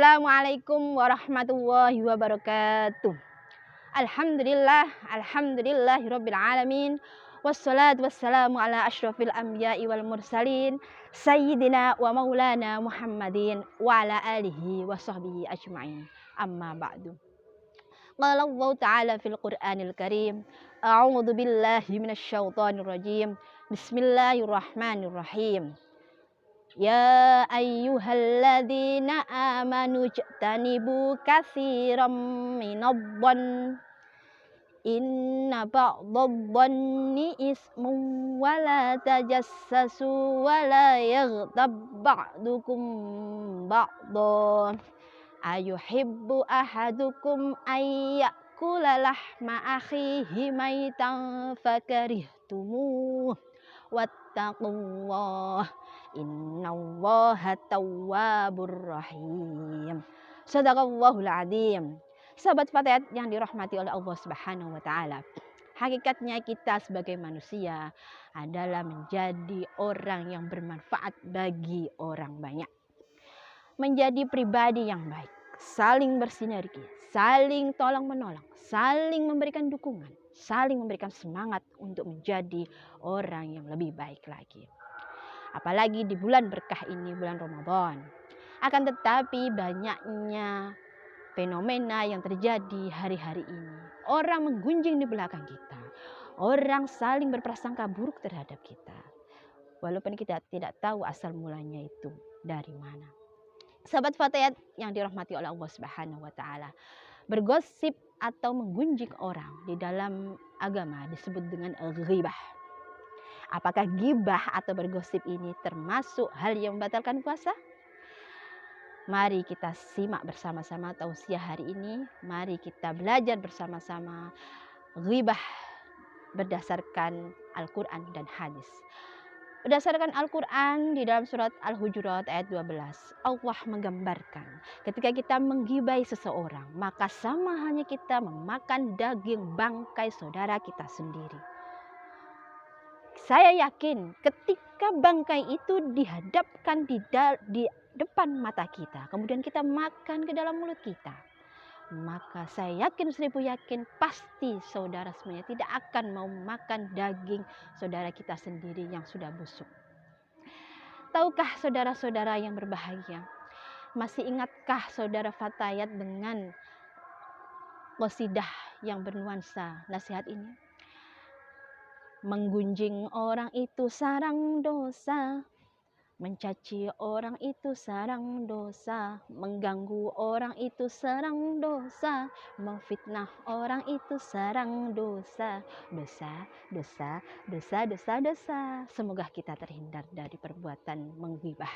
Assalamualaikum warahmatullahi wabarakatuh. Alhamdulillahirabbil alamin. Wassalatu wassalamu ala asyrafil anbiya'i wal mursalin sayyidina wa maulana Muhammadin wa ala alihi wa sahbihi ajma'in. Amma ba'du. Qala Allah ta'ala fil Qur'anil Karim. A'udzu billahi minasyaitonir rajim. Bismillahirrahmanirrahim. Ya ayyuhalladzina amanu ijtanibu katsiran minadh-dhann inna ba'dadh-dhanni ismun wa la tajassasu wa la yaghtab ba'dukum ba'dhan ayuhibbu ahadukum ay ya'kula lahma akhihi maitan fakarihtumuh wattaqullah innallaha tawwabur rahim. Shadaqallahul adzim. Sahabat Fatayat yang dirahmati oleh Allah Subhanahu wa taala. Hakikatnya kita sebagai manusia adalah menjadi orang yang bermanfaat bagi orang banyak. Menjadi pribadi yang baik, saling bersinergi, saling tolong menolong, saling memberikan dukungan, saling memberikan semangat untuk menjadi orang yang lebih baik lagi. Apalagi di bulan berkah ini, bulan Ramadan. Akan tetapi banyaknya fenomena yang terjadi hari-hari ini. Orang menggunjing di belakang kita. Orang saling berprasangka buruk terhadap kita. Walaupun kita tidak tahu asal mulanya itu dari mana. Sahabat Fatayat yang dirahmati oleh Allah Subhanahu wa taala. Bergosip atau menggunjing orang di dalam agama disebut dengan ghibah. Apakah gibah atau bergosip ini termasuk hal yang membatalkan puasa? Mari kita simak bersama-sama tausiah hari ini. Mari kita belajar bersama-sama ghibah berdasarkan Al-Quran dan hadis. Berdasarkan Al-Quran di dalam surat Al-Hujurat ayat 12, Allah menggambarkan ketika kita menggibai seseorang, maka sama halnya kita memakan daging bangkai saudara kita sendiri. Saya yakin ketika bangkai itu dihadapkan di depan mata kita, kemudian kita makan ke dalam mulut kita, maka saya yakin 1000 yakin pasti saudara semuanya tidak akan mau makan daging saudara kita sendiri yang sudah busuk. Tahukah saudara-saudara yang berbahagia, masih ingatkah saudara Fatayat dengan qasidah yang bernuansa nasihat ini? Menggunjing orang itu sarang dosa, mencaci orang itu sarang dosa, mengganggu orang itu sarang dosa, memfitnah orang itu sarang dosa, dosa. Semoga kita terhindar dari perbuatan menggibah.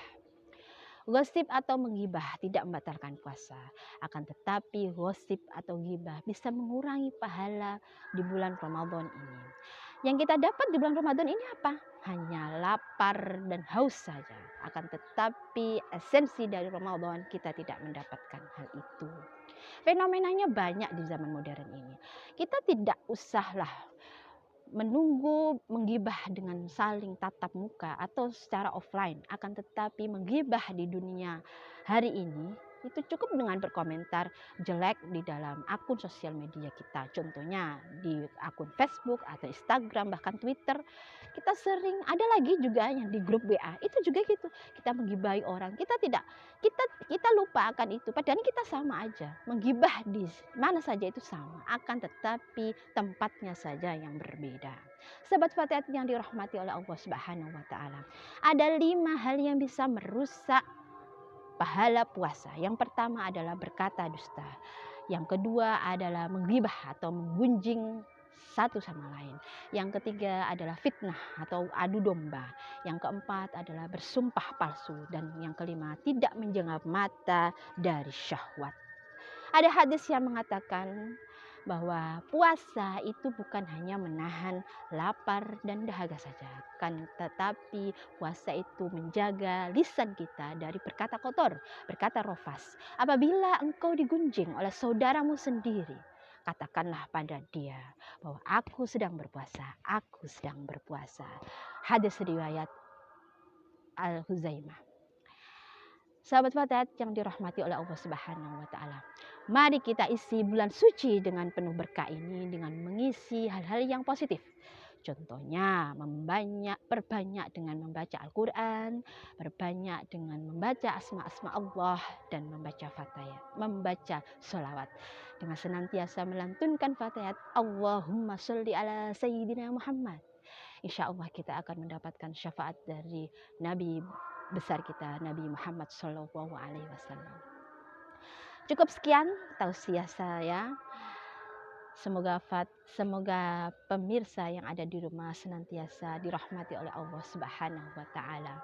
Gosip atau menggibah tidak membatalkan puasa, akan tetapi gosip atau gibah bisa mengurangi pahala di bulan Ramadan ini. Yang kita dapat di bulan Ramadan ini apa? Hanya lapar dan haus saja. Akan tetapi esensi dari Ramadan kita tidak mendapatkan hal itu. Fenomenanya banyak di zaman modern ini. Kita tidak usahlah menunggu menggibah dengan saling tatap muka atau secara offline. Akan tetapi menggibah di dunia hari ini itu cukup dengan berkomentar jelek di dalam akun sosial media kita. Contohnya di akun Facebook atau Instagram bahkan Twitter. Kita sering ada lagi juga yang di grup WA. Itu juga gitu. Kita menggibahi orang. Kita lupa akan itu. Padahal kita sama aja. Menggibah di mana saja itu sama. Akan tetapi tempatnya saja yang berbeda. Sahabat Fatayat yang dirahmati oleh Allah Subhanahu wa taala. Ada 5 hal yang bisa merusak pahala puasa. Yang pertama adalah berkata dusta. Yang kedua adalah menggibah atau menggunjing satu sama lain. Yang ketiga adalah fitnah atau adu domba. Yang keempat adalah bersumpah palsu. Dan yang kelima tidak menjengap mata dari syahwat. Ada hadis yang mengatakan bahwa puasa itu bukan hanya menahan lapar dan dahaga saja, kan tetapi puasa itu menjaga lisan kita dari berkata kotor, berkata rofas. Apabila engkau digunjing oleh saudaramu sendiri, katakanlah pada dia bahwa aku sedang berpuasa, aku sedang berpuasa. Hadis riwayat Al-Huzaimah. Sahabat Fatayat yang dirahmati oleh Allah Subhanahu wa taala. Mari kita isi bulan suci dengan penuh berkah ini dengan mengisi hal-hal yang positif. Contohnya perbanyak dengan membaca Al-Quran, perbanyak dengan membaca asma-asma Allah dan membaca fatayat, membaca sholawat. Dengan senantiasa melantunkan fatayat, Allahumma sholli ala Sayyidina Muhammad. Insya Allah kita akan mendapatkan syafaat dari Nabi besar kita, Nabi Muhammad Shallallahu Alaihi Wasallam. Cukup sekian tausiah saya. Semoga pemirsa yang ada di rumah senantiasa dirahmati oleh Allah Subhanahu wa taala.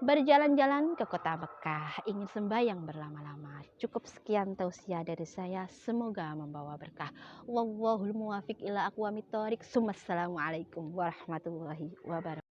Berjalan-jalan ke kota Mekah, ingin sembahyang berlama-lama. Cukup sekian tausiah dari saya, semoga membawa berkah. Wallahul muwafiq ila aqwamit thoriq. Assalamualaikum warahmatullahi wabarakatuh.